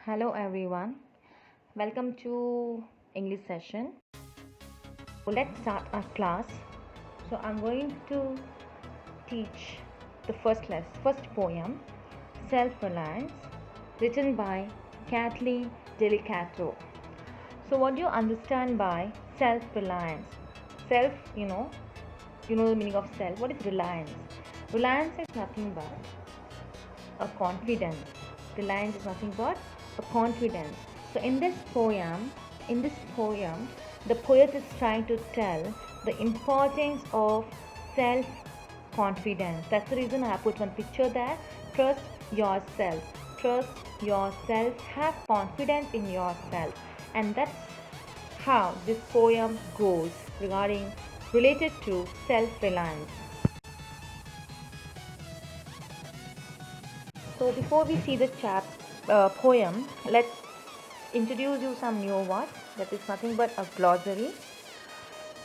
Hello everyone, welcome to English session. So let's start our class. So I'm going to teach the first poem, Self Reliance, written by Kathleen Delicato. So what do you understand by self reliance? Self, you know the meaning of self. What is reliance? Reliance is nothing but a confidence. Reliance is nothing but a confidence. So in this poem, the poet is trying to tell the importance of self confidence. That's the reason I put one picture there. Trust yourself. Trust yourself. Have confidence in yourself. And that's how this poem goes regarding related to self reliance. So before we see the poem, let's introduce you some new words. That is nothing but a glossary.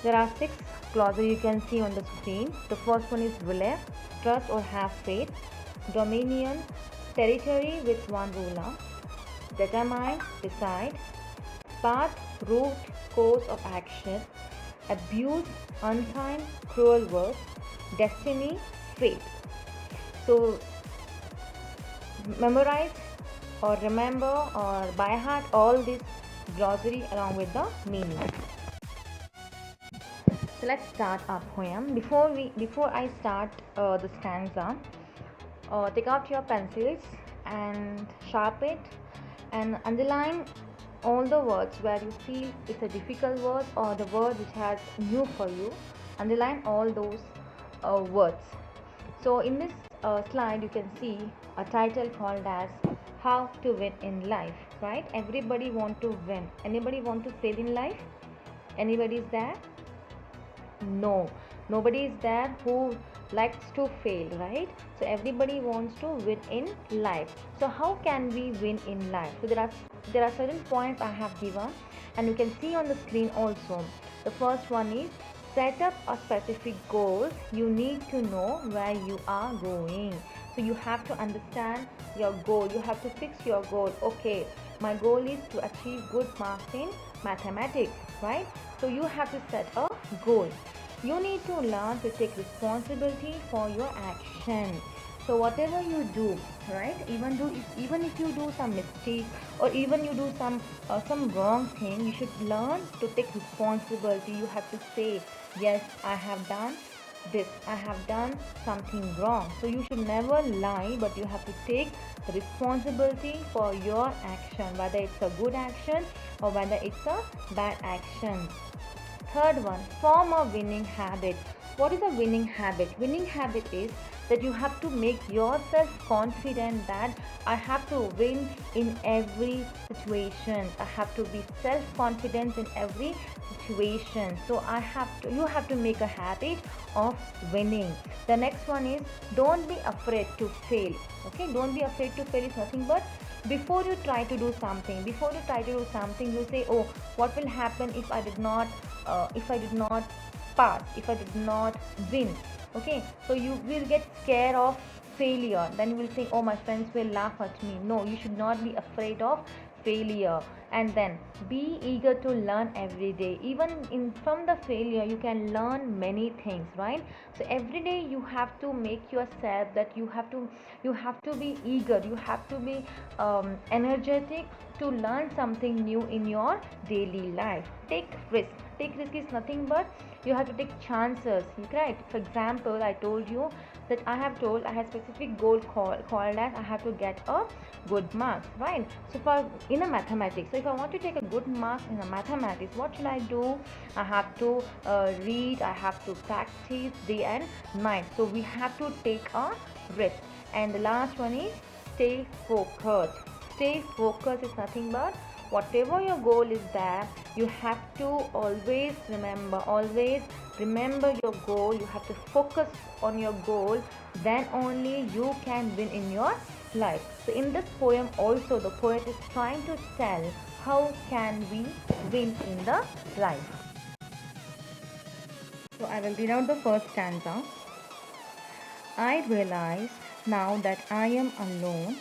There are 6 glossary you can see on the screen. The first one is belief, trust or have faith, dominion, territory with one ruler, determine, decide, path, route, course of action, abuse, unkind, cruel words, destiny, fate. So memorize or remember or by heart all this glossary along with the meaning. So let's start our poem. Before I start the stanza, take out your pencils and sharpen it and underline all the words where you feel it's a difficult word or the word which has new for you. Underline all those words. So in this slide you can see a title called as how to win in life, right? Everybody want to win. Anybody want to fail in life? Anybody is there? No, nobody is there who likes to fail, right? So everybody wants to win in life. So how can we win in life? So there are certain points I have given and you can see on the screen also. The first one is set up a specific goal. You need to know where you are going. So you have to understand your goal. You have to fix your goal. Okay, my goal is to achieve good marks in mathematics, right? So you have to set a goal. You need to learn to take responsibility for your action. So whatever you do, right? Even if you do some mistake or even you do some wrong thing, you should learn to take responsibility. You have to say, yes, I have done this, I have done something wrong. So you should never lie, but you have to take the responsibility for your action, whether it's a good action or whether it's a bad action. Third one, form a winning habit. What is a winning habit? Winning habit is that you have to make yourself confident that I have to win in every situation. I have to be self-confident in every situation. So you have to make a habit of winning. The next one is don't be afraid to fail. Okay, don't be afraid to fail is nothing but before you try to do something, you say, oh, what will happen if I did not pass, if I did not win. Okay, so you will get scared of failure. Then you will think, oh, my friends will laugh at me. No, you should not be afraid of failure. And then be eager to learn every day. Even from the failure you can learn many things, right? So every day you have to make yourself that you have to be eager, you have to be energetic to learn something new in your daily life. Take risk is nothing but you have to take chances, right? For example, I told you that I have specific goal called as I have to get a good marks, right? So for in a mathematics, so if I want to take a good marks in a mathematics, what should I do? I have to read, I have to practice day and night. So we have to take a risk. And the last one is stay focused. Stay focused is nothing but whatever your goal is there, you have to always remember your goal. You have to focus on your goal, then only you can win in your life. So in this poem also the poet is trying to tell how can we win in the life. So I will read out the first stanza. I realize now that I am alone.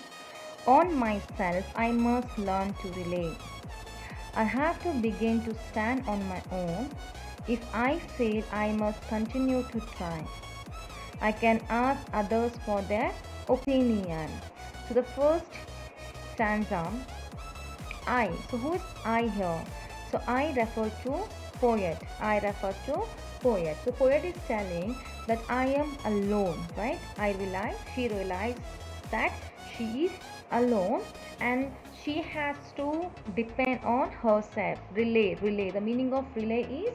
On myself, I must learn to rely. I have to begin to stand on my own. If I fail, I must continue to try. I can ask others for their opinion. So the first stanza, I. So who is I here? So I refer to poet. I refer to poet. So poet is telling that I am alone, right? She realized that she is alone and she has to depend on herself. Relay. The meaning of relay is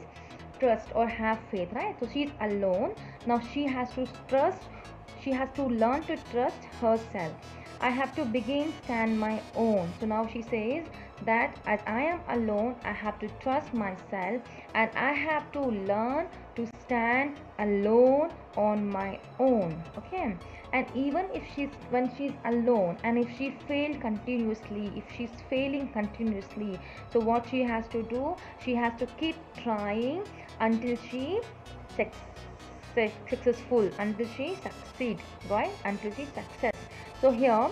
trust or have faith, right? So she's alone. Now she has to trust, she has to learn to trust herself. I have to begin stand my own. So now she says that as I am alone, I have to trust myself and I have to learn to stand alone on my own. Okay. And even if when she's alone and if she failed continuously, if she's failing continuously, so what she has to do, she has to keep trying until she successful, until she succeed, right? Until she success. So here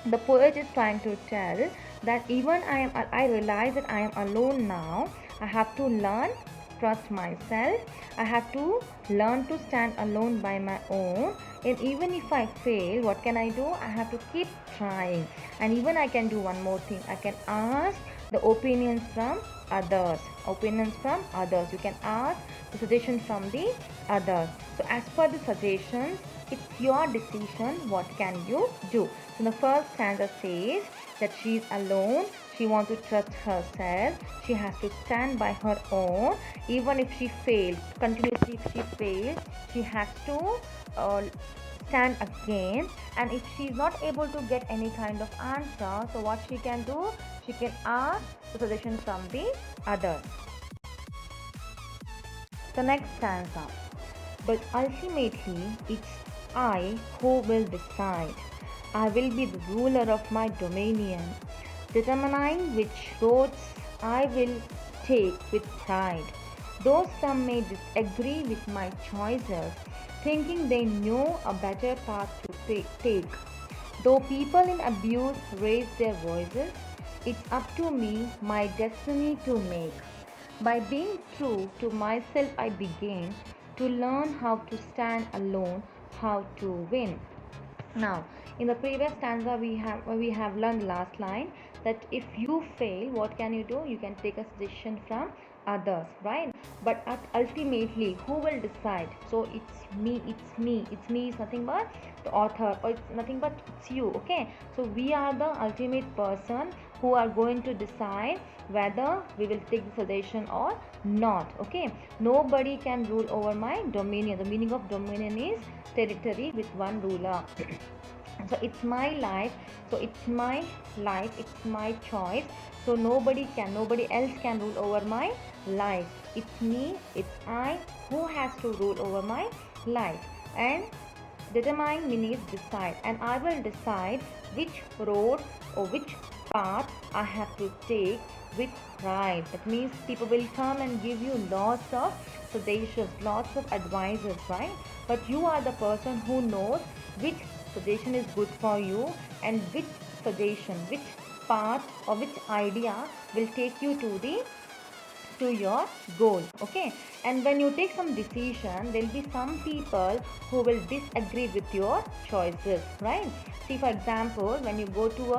the poet is trying to tell that even I realize that I am alone now. I have to learn trust myself. I have to learn to stand alone by my own. And even if I fail, what can I do? I have to keep trying. And even I can do one more thing. I can ask the opinions from others. Opinions from others. You can ask the suggestion from the others. So as per the suggestions, it's your decision. What can you do? So the first stanza says that she is alone. She wants to trust herself. She has to stand by her own. Even if she fails, continuously if she fails, she has to stand again. And if she is not able to get any kind of answer, so what she can do? She can ask the suggestion from the others. The next stanza. But ultimately, it's I who will decide. I will be the ruler of my dominion, determining which roads I will take with pride. Though some may disagree with my choices, thinking they know a better path to take. Though people in abuse raise their voices, it's up to me my destiny to make. By being true to myself, I begin to learn how to stand alone, how to win. Now, in the previous stanza, we have learned the last line that if you fail, what can you do? You can take a suggestion from others, right? But ultimately, who will decide? So it's me is nothing but the author, or it's nothing but it's you. Okay, so we are the ultimate person who are going to decide whether we will take the suggestion or not. Okay, nobody can rule over my dominion. The meaning of dominion is territory with one ruler. So it's my life, it's my choice. So nobody else can rule over my life. It's me, it's I who has to rule over my life. And determine means decide, and I will decide which road or which path I have to take with pride. That means people will come and give you lots of suggestions, lots of advices, right? But you are the person who knows which suggestion is good for you and which suggestion, which path or which idea will take you to your goal. Okay, and when you take some decision, there will be some people who will disagree with your choices, right? See, for example, when you go to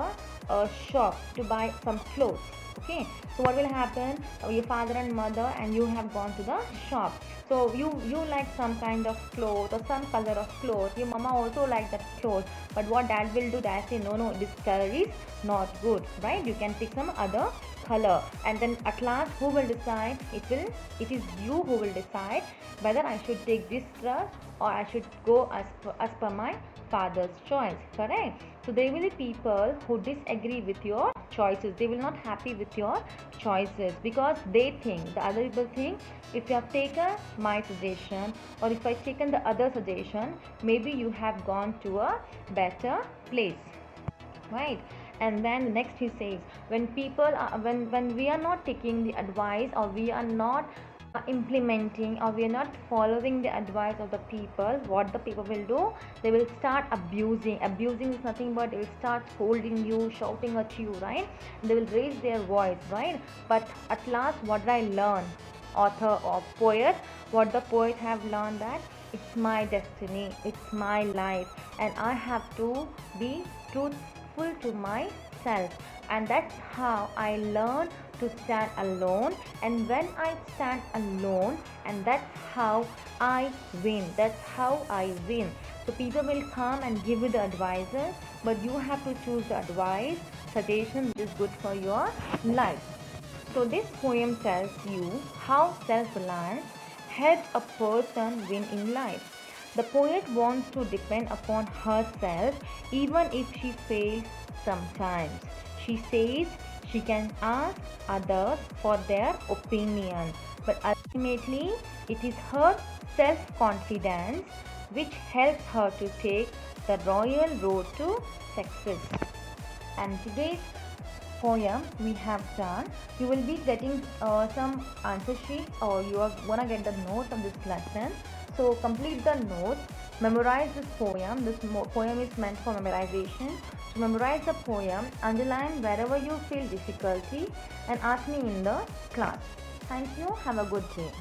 a shop to buy some clothes, okay, so what will happen? Your father and mother and you have gone to the shop, so you like some kind of cloth or some color of cloth. Your mama also like that cloth, but what dad will do, dad say no, this color is not good, right? You can pick some other color. And then at last, who will decide? It is you who will decide whether I should take this dress or I should go as per my father's choice. Correct? So there will be people who disagree with your choices. They will not happy with your choices because the other people think, if you have taken my suggestion or if I taken the other suggestion, maybe you have gone to a better place, right? And then next he says, when people are, when we are not taking the advice or we are not implementing, or we are not following the advice of the people, what the people will do, they will start abusing is nothing but they will start scolding you, shouting at you, right? They will raise their voice, right? But at last, what did I learn? Author or poet, what the poet have learned, that it's my destiny, it's my life, and I have to be truthful to myself, and that's how I learn to stand alone. And when I stand alone, and that's how I win. So people will come and give you the advices, but you have to choose the advice, suggestion which is good for your life. So this poem tells you how self-reliance helps a person win in life. The poet wants to depend upon herself even if she fails sometimes. She says she can ask others for their opinion, but ultimately it is her self-confidence which helps her to take the royal road to success. And today's poem we have done, you will be getting some answer sheets, or you are gonna get the notes of this lesson. So complete the notes, memorize this poem. This poem is meant for memorization. So memorize the poem, underline wherever you feel difficulty, and ask me in the class. Thank you. Have a good day.